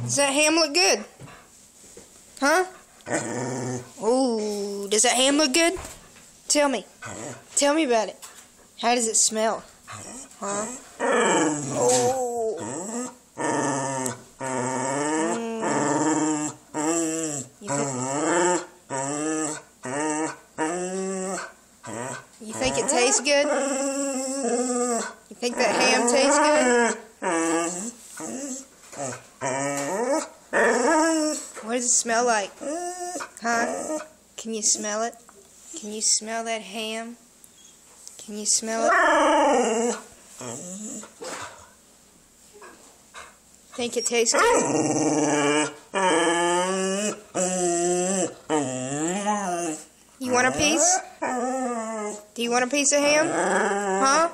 Does that ham look good? Huh? Ooh, does that ham look good? Tell me. Tell me about it. How does it smell? Huh? Oh. You think it tastes good? You think that ham tastes good? What does it smell like? Huh? Can you smell it? Can you smell that ham? Can you smell it? Think it tastes good? You want a piece? Do you want a piece of ham? Huh?